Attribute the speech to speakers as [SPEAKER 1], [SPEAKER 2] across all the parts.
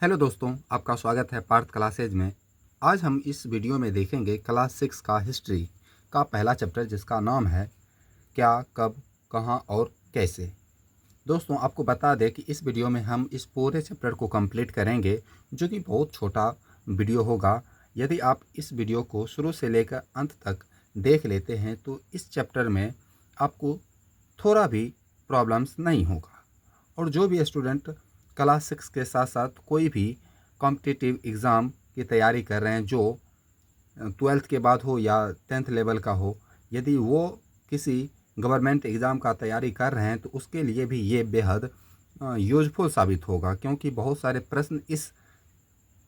[SPEAKER 1] Hello दोस्तों, आपका स्वागत है पार्थ क्लासेज में। आज हम इस वीडियो में देखेंगे क्लास 6 का हिस्ट्री का पहला चैप्टर, जिसका नाम है क्या, कब, कहाँ और कैसे। दोस्तों, आपको बता दें कि इस वीडियो में हम इस पूरे चैप्टर को कंप्लीट करेंगे, जो कि बहुत छोटा वीडियो होगा। यदि आप इस वीडियो को शुरू से लेकर अंत तक देख लेते हैं तो इस चैप्टर में आपको थोड़ा भी प्रॉब्लम्स नहीं होगा। और जो भी स्टूडेंट क्लास 6 के साथ साथ कोई भी कॉम्पिटिटिव एग्ज़ाम की तैयारी कर रहे हैं, जो 12th के बाद हो या 10th लेवल का हो, यदि वो किसी गवर्नमेंट एग्ज़ाम का तैयारी कर रहे हैं तो उसके लिए भी ये बेहद यूजफुल साबित होगा, क्योंकि बहुत सारे प्रश्न इस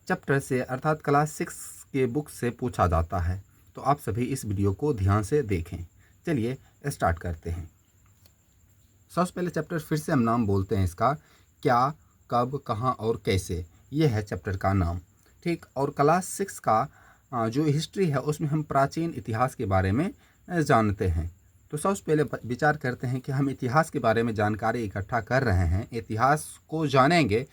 [SPEAKER 1] चैप्टर से अर्थात क्लास 6 के बुक से पूछा जाता है। तो आप सभी इस वीडियो को ध्यान से देखें। चलिए स्टार्ट करते हैं। सबसे पहले चैप्टर फिर से हम नाम बोलते हैं इसका, क्या, कब, कहाँ और कैसे। ये है चैप्टर का नाम, ठीक। और क्लास 6 का जो हिस्ट्री है उसमें हम प्राचीन इतिहास के बारे में जानते हैं। तो सबसे पहले विचार करते हैं कि हम इतिहास के बारे में जानकारी इकट्ठा कर रहे हैं, इतिहास को जानेंगे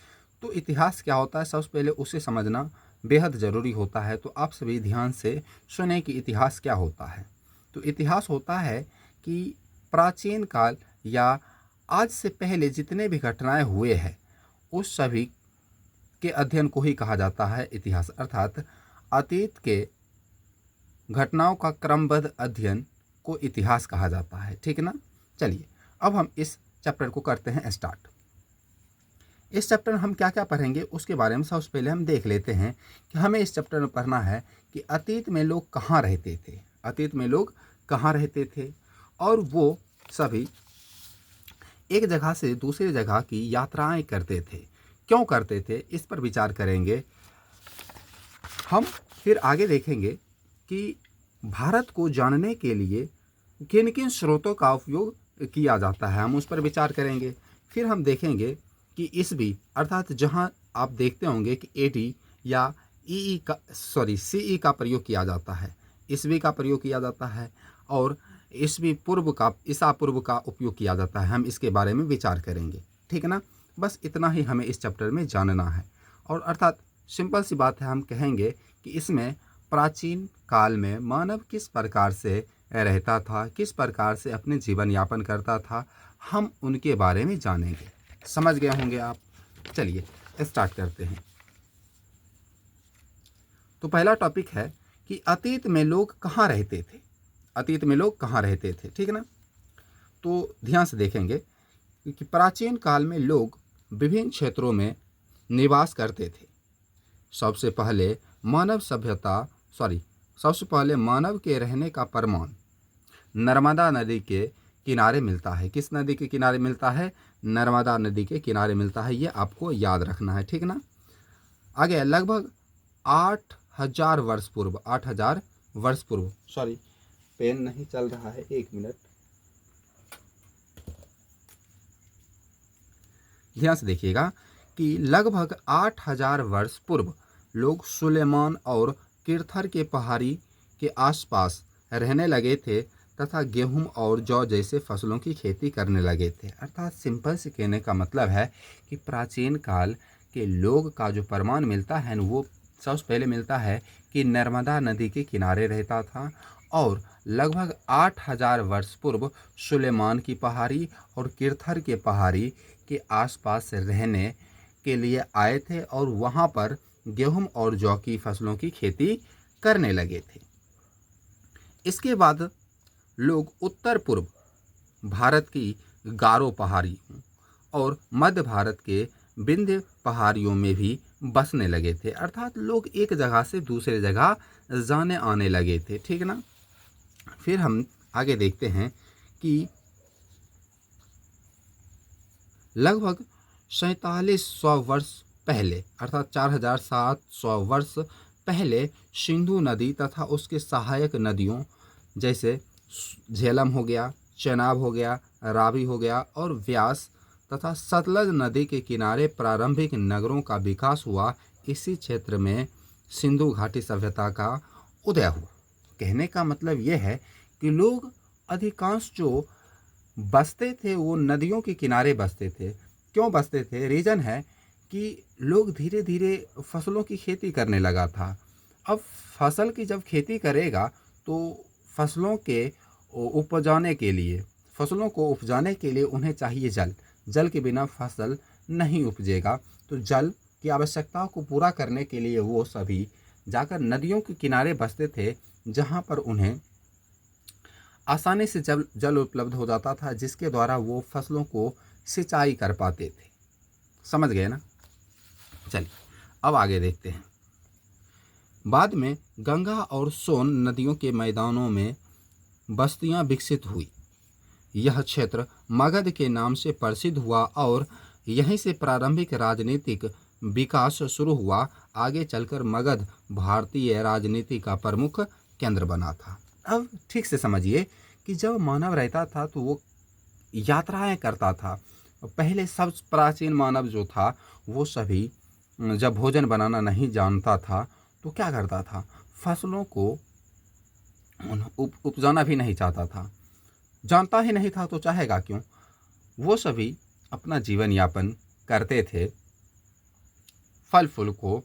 [SPEAKER 1] तो इतिहास क्या होता है, सबसे पहले उसे समझना बेहद ज़रूरी होता है। तो आप सभी ध्यान से सुने कि इतिहास क्या होता है। तो इतिहास होता है कि प्राचीन काल या आज से पहले जितने भी घटनाएं हुए हैं उस सभी के अध्ययन को ही कहा जाता है इतिहास, अर्थात अतीत के घटनाओं का क्रमबद्ध अध्ययन को इतिहास कहा जाता है, ठीक है ना। चलिए अब हम इस चैप्टर को करते हैं स्टार्ट। इस चैप्टर में हम क्या क्या पढ़ेंगे उसके बारे में सबसे पहले हम देख लेते हैं कि हमें इस चैप्टर में पढ़ना है कि अतीत में लोग कहाँ रहते थे, अतीत में लोग कहाँ रहते थे और वो सभी एक जगह से दूसरी जगह की यात्राएं करते थे। क्यों करते थे, इस पर विचार करेंगे हम। फिर आगे देखेंगे कि भारत को जानने के लिए किन किन स्रोतों का उपयोग किया जाता है, हम उस पर विचार करेंगे। फिर हम देखेंगे कि ईस्वी अर्थात जहां आप देखते होंगे कि एडी या सीई का प्रयोग किया जाता है, ईस्वी का प्रयोग किया जाता है और ईसा पूर्व का उपयोग किया जाता है, हम इसके बारे में विचार करेंगे, ठीक है ना। बस इतना ही हमें इस चैप्टर में जानना है। और अर्थात सिंपल सी बात है, हम कहेंगे कि इसमें प्राचीन काल में मानव किस प्रकार से रहता था, किस प्रकार से अपने जीवन यापन करता था, हम उनके बारे में जानेंगे। समझ गए होंगे आप। चलिए स्टार्ट करते हैं। तो पहला टॉपिक है कि अतीत में लोग कहाँ रहते थे, अतीत में लोग कहाँ रहते थे, ठीक है ना। तो ध्यान से देखेंगे कि प्राचीन काल में लोग विभिन्न क्षेत्रों में निवास करते थे। सबसे पहले मानव सभ्यता सबसे पहले मानव के रहने का प्रमाण नर्मदा नदी के किनारे मिलता है। किस नदी के किनारे मिलता है, नर्मदा नदी के किनारे मिलता है, ये आपको याद रखना है, ठीक ना। आगे लगभग 8,000 वर्ष पूर्व, 8,000 वर्ष पूर्व, पेन नहीं चल रहा है, 1 मिनट, ध्यान से देखिएगा कि लगभग 8,000 वर्ष पूर्व लोग सुलेमान और किरथर के पहाड़ी के आसपास रहने लगे थे तथा गेहूं और जौ जैसे फसलों की खेती करने लगे थे। अर्थात सिंपल से कहने का मतलब है कि प्राचीन काल के लोग का जो प्रमाण मिलता है वो सबसे पहले मिलता है कि नर्मदा नदी के किनारे रहता था और लगभग 8,000 वर्ष पूर्व सुलेमान की पहाड़ी और किरथर के पहाड़ी के आसपास रहने के लिए आए थे और वहाँ पर गेहूं और जौ की फसलों की खेती करने लगे थे। इसके बाद लोग उत्तर पूर्व भारत की गारो पहाड़ियों और मध्य भारत के विंध्य पहाड़ियों में भी बसने लगे थे। अर्थात लोग एक जगह से दूसरे जगह जाने आने लगे थे, ठीक ना। फिर हम आगे देखते हैं कि लगभग 4700 वर्ष पहले अर्थात 4,700 वर्ष पहले सिंधु नदी तथा उसके सहायक नदियों जैसे झेलम हो गया, चेनाब हो गया, रावी हो गया और व्यास तथा सतलज नदी के किनारे प्रारंभिक नगरों का विकास हुआ। इसी क्षेत्र में सिंधु घाटी सभ्यता का उदय हुआ। कहने का मतलब यह है कि लोग अधिकांश जो बसते थे वो नदियों के किनारे बसते थे। क्यों बसते थे, रीज़न है कि लोग धीरे धीरे फसलों की खेती करने लगा था। अब फसल की जब खेती करेगा तो फसलों के उपजाने के लिए फसलों को उपजाने के लिए उन्हें चाहिए जल। जल के बिना फसल नहीं उपजेगा। तो जल की आवश्यकताओं को पूरा करने के लिए वो सभी जाकर नदियों के किनारे बसते थे, जहाँ पर उन्हें आसानी से जल जल उपलब्ध हो जाता था, जिसके द्वारा वो फसलों को सिंचाई कर पाते थे। समझ गए ना? चलिए अब आगे देखते हैं। बाद में गंगा और सोन नदियों के मैदानों में बस्तियां विकसित हुई। यह क्षेत्र मगध के नाम से प्रसिद्ध हुआ और यहीं से प्रारंभिक राजनीतिक विकास शुरू हुआ। आगे चलकर मगध भारतीय राजनीति का प्रमुख केंद्र बना था। अब ठीक से समझिए कि जब मानव रहता था तो वो यात्राएं करता था। पहले सब प्राचीन मानव जो था वो सभी जब भोजन बनाना नहीं जानता था तो क्या करता था, फसलों को उपजाना भी नहीं चाहता था। जानता ही नहीं था तो चाहेगा क्यों। वो सभी अपना जीवन यापन करते थे फल फूल को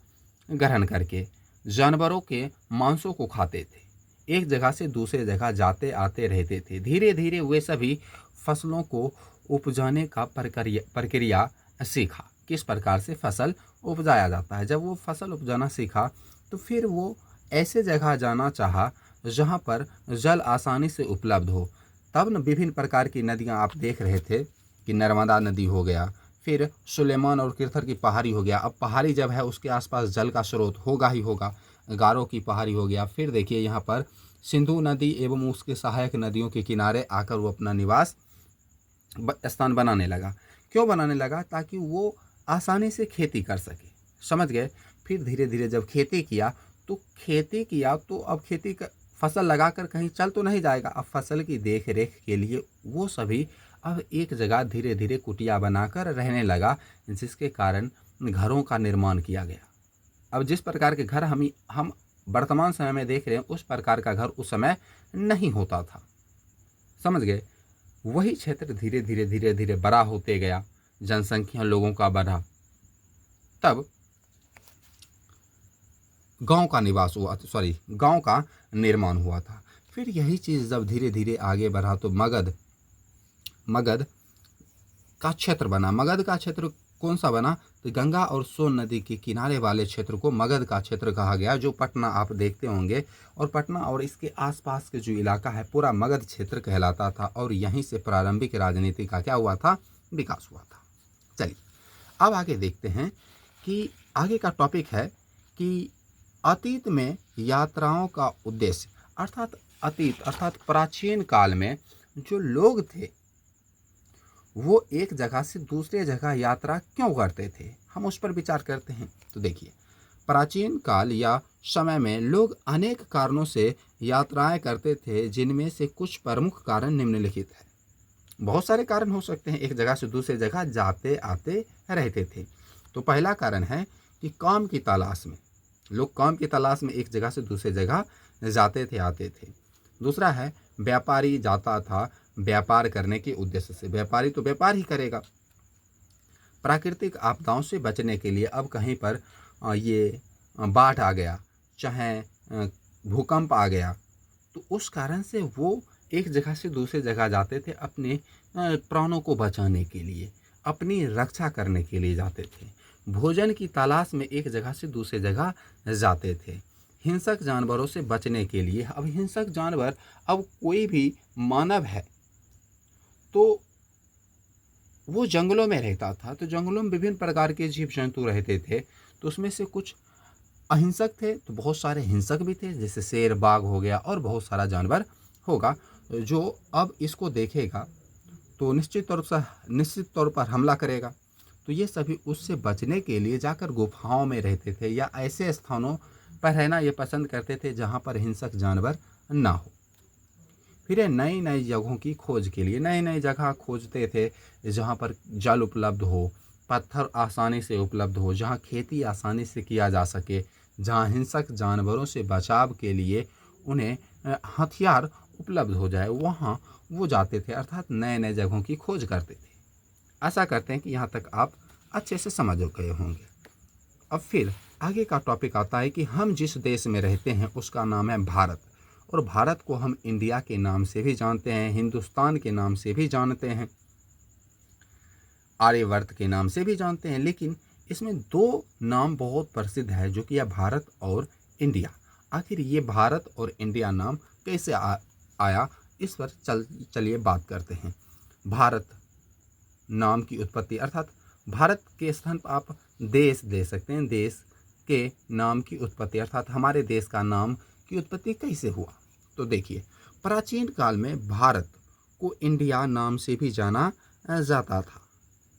[SPEAKER 1] ग्रहण करके, जानवरों के मांसों को खाते थे, एक जगह से दूसरे जगह जाते आते रहते थे। धीरे धीरे वे सभी फसलों को उपजाने का प्रक्रिया सीखा, किस प्रकार से फसल उपजाया जाता है। जब वो फसल उपजाना सीखा तो फिर वो ऐसे जगह जाना चाहा जहाँ पर जल आसानी से उपलब्ध हो। तब न विभिन्न प्रकार की नदियाँ आप देख रहे थे कि नर्मदा नदी हो गया, फिर सुलेमान और किरथर की पहाड़ी हो गया। अब पहाड़ी जब है उसके आसपास जल का स्रोत होगा ही होगा। गारो की पहाड़ी हो गया। फिर देखिए यहाँ पर सिंधु नदी एवं उसके सहायक नदियों के किनारे आकर वो अपना निवास स्थान बनाने लगा। क्यों बनाने लगा? ताकि वो आसानी से खेती कर सके। समझ गए? फिर धीरे धीरे जब खेती किया तो अब खेती का फसल लगाकर कहीं चल तो नहीं जाएगा। अब फसल की देख रेख के लिए वो सभी अब एक जगह धीरे धीरे कुटिया बनाकर रहने लगा, जिसके कारण घरों का निर्माण किया गया। अब जिस प्रकार के घर हम वर्तमान समय में देख रहे हैं उस प्रकार का घर उस समय नहीं होता था। समझ गए? वही क्षेत्र धीरे धीरे धीरे धीरे बड़ा होते गया, जनसंख्या लोगों का बढ़ा, तब गांव का निर्माण हुआ था। फिर यही चीज़ जब धीरे धीरे आगे बढ़ा तो मगध का क्षेत्र बना। मगध का क्षेत्र कौन सा बना? तो गंगा और सोन नदी के किनारे वाले क्षेत्र को मगध का क्षेत्र कहा गया, जो पटना आप देखते होंगे। और पटना और इसके आसपास के जो इलाका है पूरा मगध क्षेत्र कहलाता था। और यहीं से प्रारंभिक राजनीति का क्या हुआ था? विकास हुआ था। चलिए अब आगे देखते हैं कि आगे का टॉपिक है कि अतीत में यात्राओं का उद्देश्य। अर्थात प्राचीन काल में जो लोग थे वो एक जगह से दूसरे जगह यात्रा क्यों करते थे, हम उस पर विचार करते हैं। तो देखिए, प्राचीन काल या समय में लोग अनेक कारणों से यात्राएं करते थे, जिनमें से कुछ प्रमुख कारण निम्नलिखित है। बहुत सारे कारण हो सकते हैं, एक जगह से दूसरे जगह जाते आते रहते थे। तो पहला कारण है कि काम की तलाश में, लोग काम की तलाश में एक जगह से दूसरे जगह जाते थे आते थे। दूसरा है व्यापारी जाता था व्यापार करने के उद्देश्य से। व्यापारी तो व्यापार ही करेगा। प्राकृतिक आपदाओं से बचने के लिए, अब कहीं पर ये बाढ़ आ गया, चाहे भूकंप आ गया, तो उस कारण से वो एक जगह से दूसरे जगह जाते थे अपने प्राणों को बचाने के लिए, अपनी रक्षा करने के लिए जाते थे। भोजन की तलाश में एक जगह से दूसरे जगह जाते थे। हिंसक जानवरों से बचने के लिए, अब हिंसक जानवर, अब कोई भी मानव है तो वो जंगलों में रहता था, तो जंगलों में विभिन्न प्रकार के जीव जंतु रहते थे। तो उसमें से कुछ अहिंसक थे तो बहुत सारे हिंसक भी थे, जैसे शेर, बाघ हो गया और बहुत सारा जानवर होगा जो अब इसको देखेगा तो निश्चित तौर पर हमला करेगा। तो ये सभी उससे बचने के लिए जाकर गुफाओं में रहते थे या ऐसे स्थानों पर रहना ये पसंद करते थे जहाँ पर हिंसक जानवर ना हो। फिर नई नई जगहों की खोज के लिए नई नई जगह खोजते थे, जहाँ पर जल उपलब्ध हो, पत्थर आसानी से उपलब्ध हो, जहाँ खेती आसानी से किया जा सके, जहाँ हिंसक जानवरों से बचाव के लिए उन्हें हथियार उपलब्ध हो जाए, वहाँ वो जाते थे। अर्थात नए नए जगहों की खोज करते थे। आशा करते हैं कि यहाँ तक आप अच्छे से समझ गए होंगे। अब फिर आगे का टॉपिक आता है कि हम जिस देश में रहते हैं उसका नाम है भारत, और भारत को हम इंडिया के नाम से भी जानते हैं, हिंदुस्तान के नाम से भी जानते हैं, आर्यवर्त के नाम से भी जानते हैं। लेकिन इसमें दो नाम बहुत प्रसिद्ध है, जो कि है भारत और इंडिया। आखिर ये भारत और इंडिया नाम कैसे आया, इस पर चलिए बात करते हैं। भारत नाम की उत्पत्ति, अर्थात भारत के स्थान पर आप देश दे सकते हैं। देश के नाम की उत्पत्ति अर्थात हमारे देश का नाम की उत्पत्ति कैसे हुआ, तो देखिए, प्राचीन काल में भारत को इंडिया नाम से भी जाना जाता था।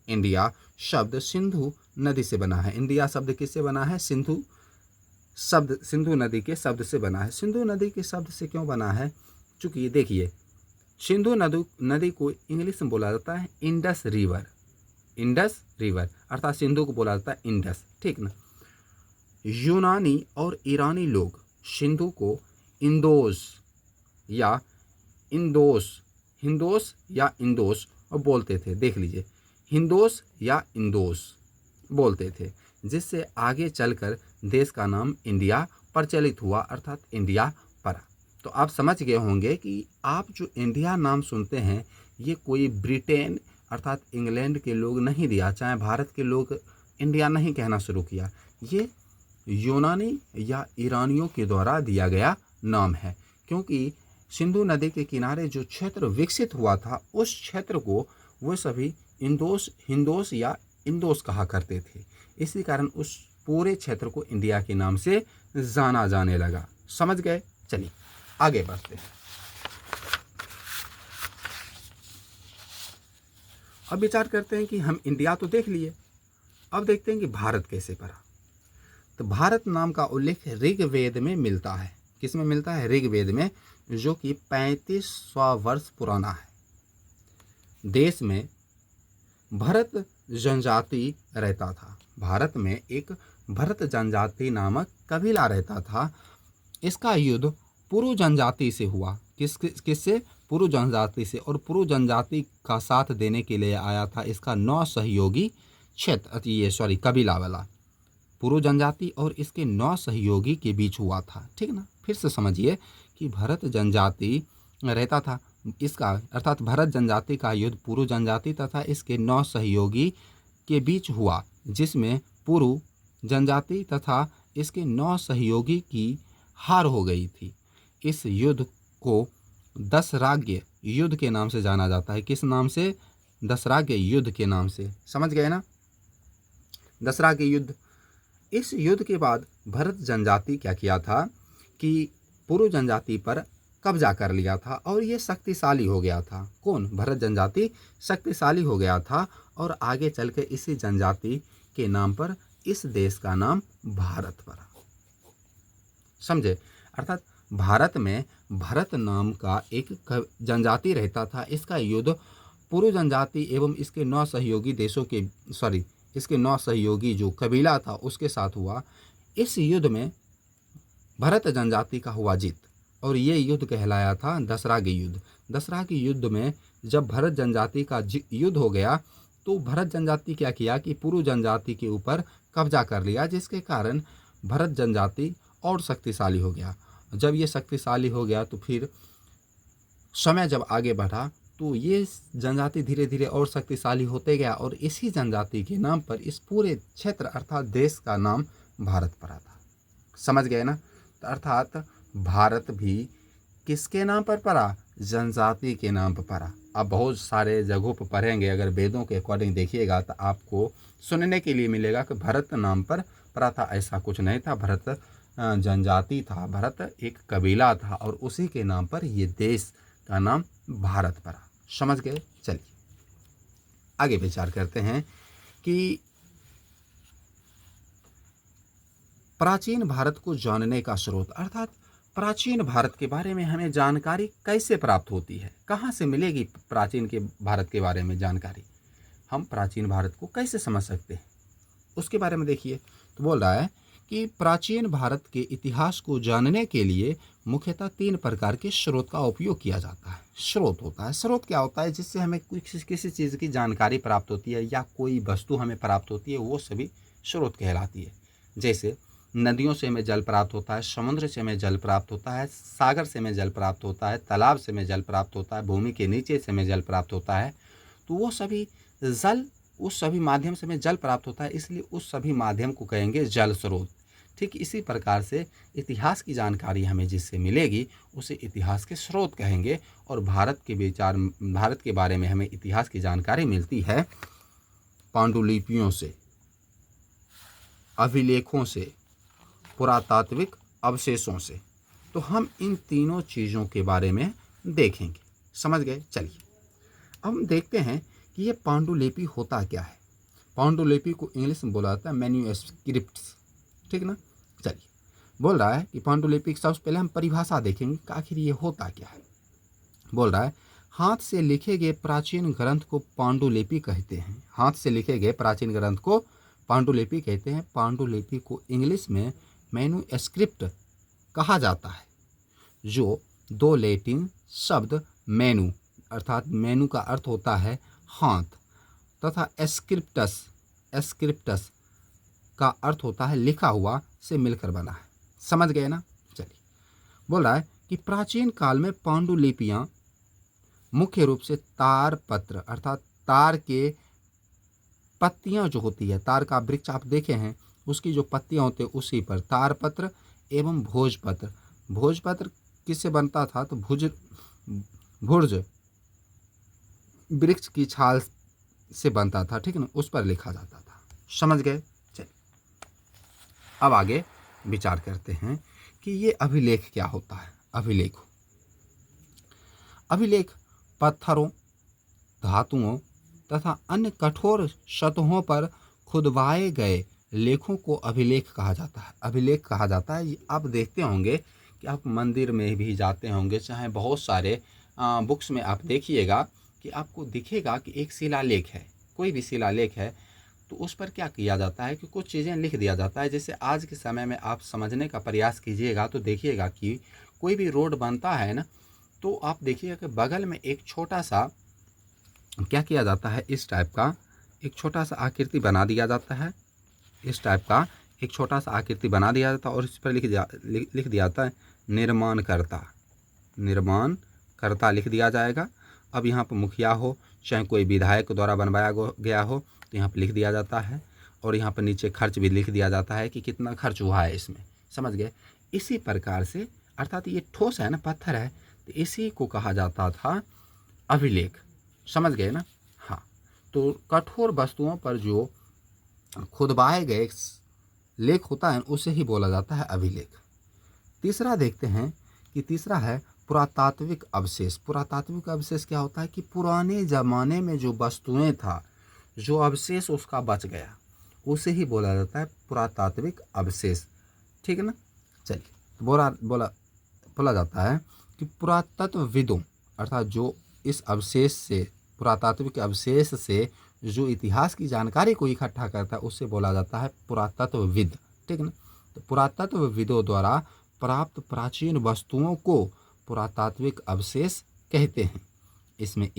[SPEAKER 1] इंडिया शब्द सिंधु नदी से बना है। इंडिया शब्द किससे बना है? सिंधु नदी के शब्द से बना है। सिंधु नदी के शब्द से क्यों बना है? चूंकि देखिए, सिंधु नदी को इंग्लिश में बोला जाता है इंडस रिवर। इंडस रिवर अर्थात सिंधु को बोला जाता है इंडस, ठीक ना। यूनानी और ईरानी लोग सिंधु को हिंदोस या इंदोस बोलते थे। देख लीजिए, हिंदोस या इंदोस बोलते थे, जिससे आगे चलकर देश का नाम इंडिया प्रचलित हुआ, अर्थात इंडिया पड़ा। तो आप समझ गए होंगे कि आप जो इंडिया नाम सुनते हैं, ये कोई ब्रिटेन अर्थात इंग्लैंड के लोग नहीं दिया, चाहे भारत के लोग इंडिया नहीं कहना शुरू किया। ये यूनानी या ईरानियों के द्वारा दिया गया नाम है, क्योंकि सिंधु नदी के किनारे जो क्षेत्र विकसित हुआ था, उस क्षेत्र को वो सभी हिंदोस या इंदोस कहा करते थे। इसी कारण उस पूरे क्षेत्र को इंडिया के नाम से जाना जाने लगा। समझ गए? चलिए आगे बढ़ते हैं। अब विचार करते हैं कि हम इंडिया तो देख लिए, अब देखते हैं कि भारत कैसे पड़ा। तो भारत नाम का उल्लेख ऋग्वेद में मिलता है। किस में मिलता है? ऋग्वेद में, जो कि 3500 वर्ष पुराना है। देश में भरत जनजाति रहता था। भारत में एक भरत जनजाति नामक कबीला रहता था। इसका युद्ध पुरु जनजाति से हुआ। किससे? पुरु जनजाति से। और पुरु जनजाति का साथ देने के लिए आया था इसका 9 सहयोगी क्षेत्र, कबीला वाला पुरु जनजाति और इसके 9 सहयोगी के बीच हुआ था, ठीक ना। फिर से समझिए कि भरत जनजाति रहता था, इसका अर्थात भरत जनजाति का युद्ध पुरु जनजाति तथा इसके 9 सहयोगी के बीच हुआ, जिसमें पुरु जनजाति तथा इसके 9 सहयोगी की हार हो गई थी। इस युद्ध को दशराग्य युद्ध के नाम से जाना जाता है। किस नाम से? दशराग्य युद्ध के नाम से। समझ गए ना? दशराग्य युद्ध। इस युद्ध के बाद भरत जनजाति क्या किया था कि पुरु जनजाति पर कब्जा कर लिया था और ये शक्तिशाली हो गया था। कौन? भरत जनजाति शक्तिशाली हो गया था और आगे चल के इसी जनजाति के नाम पर इस देश का नाम भारत पड़ा। समझे? अर्थात भारत में भरत नाम का एक जनजाति रहता था। इसका युद्ध पुरु जनजाति एवं इसके 9 सहयोगी इसके 9 सहयोगी जो कबीला था उसके साथ हुआ। इस युद्ध में भरत जनजाति का हुआ जीत और ये युद्ध कहलाया था दशराग्य युद्ध। दशराग्य युद्ध में जब भरत जनजाति का युद्ध हो गया तो भरत जनजाति क्या किया कि पुरु जनजाति के ऊपर कब्जा कर लिया, जिसके कारण भरत जनजाति और शक्तिशाली हो गया। जब ये शक्तिशाली हो गया तो फिर समय जब आगे बढ़ा तो ये जनजाति धीरे धीरे और शक्तिशाली होते गया और इसी जनजाति के नाम पर इस पूरे क्षेत्र अर्थात देश का नाम भारत पड़ा था। समझ गए ना? तो अर्थात भारत भी किसके नाम पर पड़ा? जनजाति के नाम पर पड़ा। आप बहुत सारे जगहों पर पढ़ेंगे, अगर वेदों के अकॉर्डिंग देखिएगा तो आपको सुनने के लिए मिलेगा कि भरत नाम पर पड़ा था। ऐसा कुछ नहीं था। भरत जनजाति था, भरत एक कबीला था और उसी के नाम पर ये देश का नाम भारत पड़ा। समझ गए? चलिए आगे विचार करते हैं कि प्राचीन भारत को जानने का स्रोत, अर्थात प्राचीन भारत के बारे में हमें जानकारी कैसे प्राप्त होती है, कहाँ से मिलेगी प्राचीन के भारत के बारे में जानकारी। हम प्राचीन भारत को कैसे समझ सकते हैं उसके बारे में देखिए। तो बोल रहा है कि प्राचीन भारत के इतिहास को जानने के लिए मुख्यतः 3 प्रकार के स्रोत का उपयोग किया जाता है। स्रोत होता है। स्रोत क्या होता है? जिससे हमें किसी चीज़ की जानकारी प्राप्त होती है या कोई वस्तु हमें प्राप्त होती है, वो सभी स्रोत कहलाती है। जैसे नदियों से हमें जल प्राप्त होता है, समुद्र से हमें जल प्राप्त होता है, सागर से हमें जल प्राप्त होता है, तालाब से हमें जल प्राप्त होता है, भूमि के नीचे से हमें जल प्राप्त होता है। तो वो सभी जल, उस सभी माध्यम से हमें जल प्राप्त होता है, इसलिए उस सभी माध्यम को कहेंगे जल स्रोत। ठीक इसी प्रकार से इतिहास की जानकारी हमें जिससे मिलेगी उसे इतिहास के स्रोत कहेंगे। और भारत के बारे में हमें इतिहास की जानकारी मिलती है पांडुलिपियों से, अभिलेखों से, पुरातात्विक अवशेषों से। तो हम इन तीनों चीज़ों के बारे में देखेंगे। समझ गए? चलिए अब हम देखते हैं कि ये पांडुलिपि होता क्या है। पांडुलिपि को इंग्लिश में बोला जाता है मैन्यूस्क्रिप्ट्स। ठीक ना? चलिए, बोल रहा है कि पांडुलिपि की सबसे पहले हम परिभाषा देखेंगे कि आखिर ये होता क्या है। बोल रहा है हाथ से लिखे गए प्राचीन ग्रंथ को पांडुलिपि कहते हैं। हाथ से लिखे गए प्राचीन ग्रंथ को पांडुलिपि कहते हैं। पांडुलिपि को इंग्लिश में मैन्यूस्क्रिप्ट कहा जाता है, जो दो लैटिन शब्द मेनू, अर्थात मेनू का अर्थ होता है हाथ, तथा एस्क्रिप्टस का अर्थ होता है लिखा हुआ, से मिलकर बना है। समझ गए ना? चलिए, बोल रहा है कि प्राचीन काल में पांडुलिपियां मुख्य रूप से तार पत्र, अर्थात तार के पत्तियां जो होती है, तार का वृक्ष आप देखे हैं, उसकी जो पत्तियां होती है उसी पर तारपत्र एवं भोजपत्र। भोजपत्र किससे बनता था? तो भुर्ज वृक्ष की छाल से बनता था। ठीक है ना? उस पर लिखा जाता था। समझ गए? चलिए अब आगे विचार करते हैं कि ये अभिलेख क्या होता है। अभिलेख पत्थरों, धातुओं तथा अन्य कठोर सतहों पर खुदवाए गए लेखों को अभिलेख कहा जाता है। अभिलेख कहा जाता है। आप देखते होंगे कि आप मंदिर में भी जाते होंगे, चाहे बहुत सारे बुक्स में आप देखिएगा कि आपको दिखेगा कि एक शिलालेख है, कोई भी शिलालेख है, तो उस पर क्या किया जाता है कि कुछ चीज़ें लिख दिया जाता है। जैसे आज के समय में आप समझने का प्रयास कीजिएगा तो देखिएगा कि कोई भी रोड बनता है ना, तो आप देखिएगा कि बगल में एक छोटा सा क्या किया जाता है, इस टाइप का एक छोटा सा आकृति बना दिया जाता है। इस टाइप का एक छोटा सा आकृति बना दिया जाता है और इस पर लिख दिया जाता है निर्माणकर्ता लिख दिया जाएगा। अब यहाँ पर मुखिया हो, चाहे कोई विधायक द्वारा बनवाया गया हो, तो यहाँ पर लिख दिया जाता है। और यहाँ पर नीचे खर्च भी लिख दिया जाता है कि कितना खर्च हुआ है इसमें। समझ गए? इसी प्रकार से, अर्थात ये ठोस है ना, पत्थर है, तो इसी को कहा जाता था अभिलेख। समझ गए ना? हाँ, तो कठोर वस्तुओं पर जो खुदवाए गए लेख होता है उसे ही बोला जाता है अभिलेख। तीसरा देखते हैं कि तीसरा है पुरातात्विक अवशेष। पुरातात्विक अवशेष क्या होता है कि पुराने ज़माने में जो वस्तुएं था, जो अवशेष उसका बच गया, उसे ही बोला जाता है पुरातात्विक अवशेष। ठीक है ना? चलिए, बोला जाता है कि पुरातत्वविदों, अर्थात जो इस अवशेष से, पुरातात्विक अवशेष से जो इतिहास की जानकारी को इकट्ठा करता है उसे बोला जाता है पुरातत्वविद। ठीक है ना? तो पुरातत्वविदों द्वारा प्राप्त प्राचीन वस्तुओं को पुरातात्विक अवशेष कहते हैं। इसमें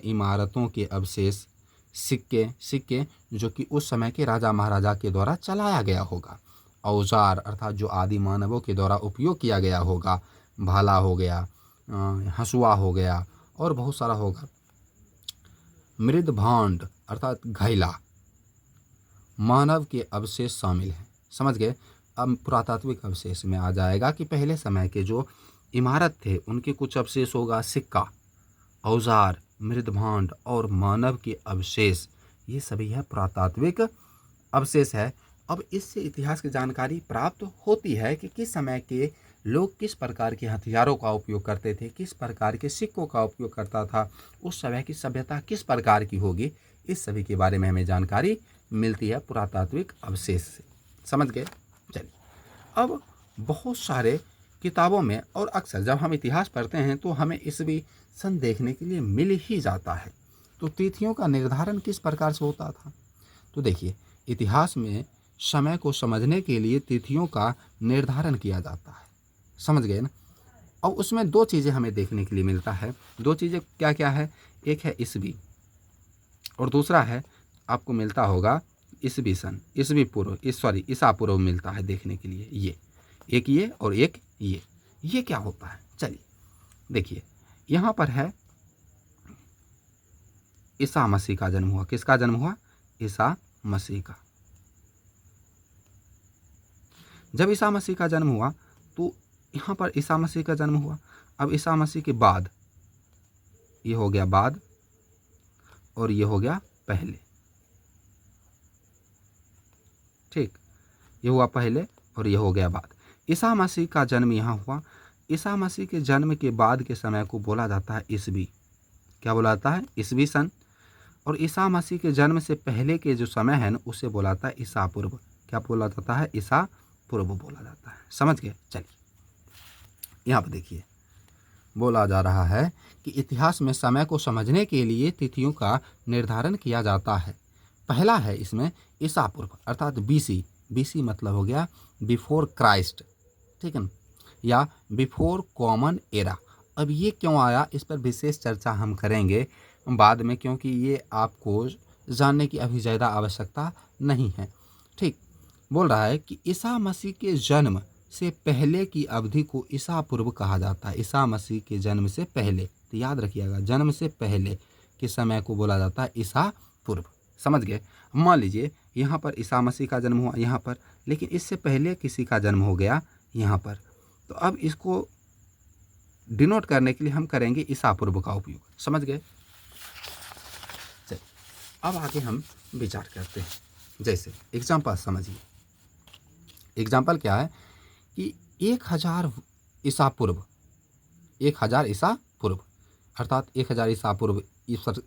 [SPEAKER 1] इमारतों के अवशेष, सिक्के जो कि उस समय के राजा महाराजा के द्वारा चलाया गया होगा, औजार अर्थात जो आदि मानवों के द्वारा उपयोग किया गया होगा, भाला हो गया, हंसुआ हो गया और बहुत सारा होगा, मृदभांड अर्थात घैला, मानव के अवशेष शामिल हैं। समझ गए? अब पुरातात्विक अवशेष में आ जाएगा कि पहले समय के जो इमारत थे उनके कुछ अवशेष होगा, सिक्का, औजार, मृदभांड और मानव के अवशेष, ये सभी है पुरातात्विक अवशेष है। अब इससे इतिहास की जानकारी प्राप्त होती है कि किस समय के लोग किस प्रकार के हथियारों का उपयोग करते थे, किस प्रकार के सिक्कों का उपयोग करता था, उस समय की सभ्यता किस प्रकार की होगी, इस सभी के बारे में हमें जानकारी मिलती है पुरातात्विक अवशेष से। समझ गए? चलिए, अब बहुत सारे किताबों में और अक्सर जब हम इतिहास पढ़ते हैं तो हमें इस भी सन देखने के लिए मिल ही जाता है। तो तिथियों का निर्धारण किस प्रकार से होता था? तो देखिए, इतिहास में समय को समझने के लिए तिथियों का निर्धारण किया जाता है। समझ गए ना? और उसमें दो चीज़ें हमें देखने के लिए मिलता है। दो चीज़ें क्या क्या है, एक है ईस्वी और दूसरा है आपको मिलता होगा ईस्वी सन, ईस्वी पूर्व, ईसा पूर्व मिलता है देखने के लिए। ये और एक ये क्या होता है, चलिए देखिए। यहाँ पर है ईसा मसीह का जन्म हुआ। किसका जन्म हुआ? ईसा मसीह का। जब ईसा मसीह का जन्म हुआ तो यहाँ पर ईसा मसीह का जन्म हुआ। अब ईसा मसीह के बाद ये हो गया बाद और ये हो गया पहले, ठीक, ये हुआ पहले और ये हो गया बाद। ईसा मसीह का जन्म यहाँ हुआ। ईसा मसीह के जन्म के बाद के समय को बोला जाता है ईस्वी। क्या बोला जाता है? ईस्वी सन। और ईसा मसीह के जन्म से पहले के जो समय है ना उसे बोला जाता है ईसा पूर्व। क्या बोला जाता है? ईसा पूर्व बोला जाता है। समझ गए? चलिए यहाँ पर देखिए, बोला जा रहा है कि इतिहास में समय को समझने के लिए तिथियों का निर्धारण किया जाता है। पहला है इसमें ईसा पूर्व अर्थात बीसी मतलब हो गया बिफोर क्राइस्ट, ठीक है ना, या बिफोर कॉमन एरा। अब ये क्यों आया, इस पर विशेष चर्चा हम करेंगे बाद में, क्योंकि ये आपको जानने की अभी ज़्यादा आवश्यकता नहीं है। ठीक, बोल रहा है कि ईसा मसीह के जन्म से पहले की अवधि को ईसा पूर्व कहा जाता है। ईसा मसीह के जन्म से पहले, तो याद रखिएगा, जन्म से पहले के समय को बोला जाता है ईसा पूर्व। समझ गए? मान लीजिए यहाँ पर ईसा मसीह का जन्म हुआ यहाँ पर, लेकिन इससे पहले किसी का जन्म हो गया यहाँ पर, तो अब इसको डिनोट करने के लिए हम करेंगे ईसा पूर्व का उपयोग। समझ गए? चलिए अब आगे हम विचार करते हैं। जैसे एग्जाम्पल समझिए। एग्जाम्पल क्या है कि 1000 ईसा पूर्व, 1000 ईसा पूर्व अर्थात 1000 ईसा पूर्व,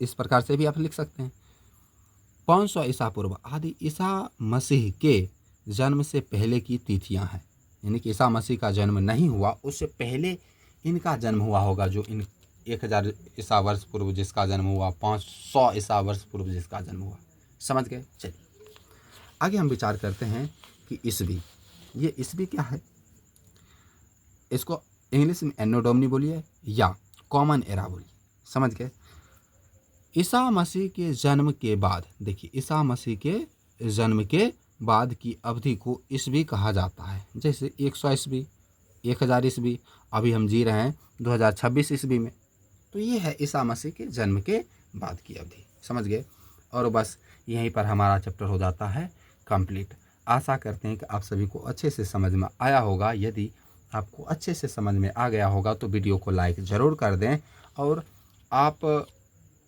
[SPEAKER 1] इस प्रकार से भी आप लिख सकते हैं। 500 ईसा पूर्व आदि ईसा मसीह के जन्म से पहले की तिथियां हैं। यानी कि ईसा मसीह का जन्म नहीं हुआ उससे पहले इनका जन्म हुआ होगा, जो इन 1000 ईसा वर्ष पूर्व जिसका जन्म हुआ, 500 ईसा वर्ष पूर्व जिसका जन्म हुआ। समझ गए? चलिए आगे हम विचार करते हैं कि ईस्वी, ये ईस्वी क्या है? इसको इंग्लिश में एनो डोमिनी बोलिए या कॉमन एरा बोलिए। समझ गए? ईसा मसीह के जन्म के बाद, देखिए ईसा मसीह के जन्म के बाद की अवधि को ईस्वी कहा जाता है। जैसे 100 ईस्वी, 1000 ईस्वी, अभी हम जी रहे हैं 2026 ईस्वी में, तो ये है ईसा मसीह के जन्म के बाद की अवधि। समझ गए? और बस यहीं पर हमारा चैप्टर हो जाता है कंप्लीट। आशा करते हैं कि आप सभी को अच्छे से समझ में आया होगा। यदि आपको अच्छे से समझ में आ गया होगा तो वीडियो को लाइक ज़रूर कर दें, और आप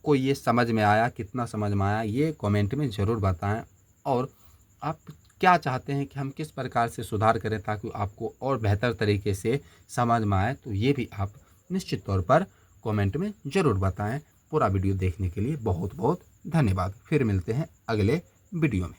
[SPEAKER 1] को ये समझ में आया, कितना समझ में आया ये कमेंट में ज़रूर बताएं, और आप क्या चाहते हैं कि हम किस प्रकार से सुधार करें ताकि आपको और बेहतर तरीके से समझ में आए, तो ये भी आप निश्चित तौर पर कमेंट में ज़रूर बताएं। पूरा वीडियो देखने के लिए बहुत बहुत धन्यवाद। फिर मिलते हैं अगले वीडियो में।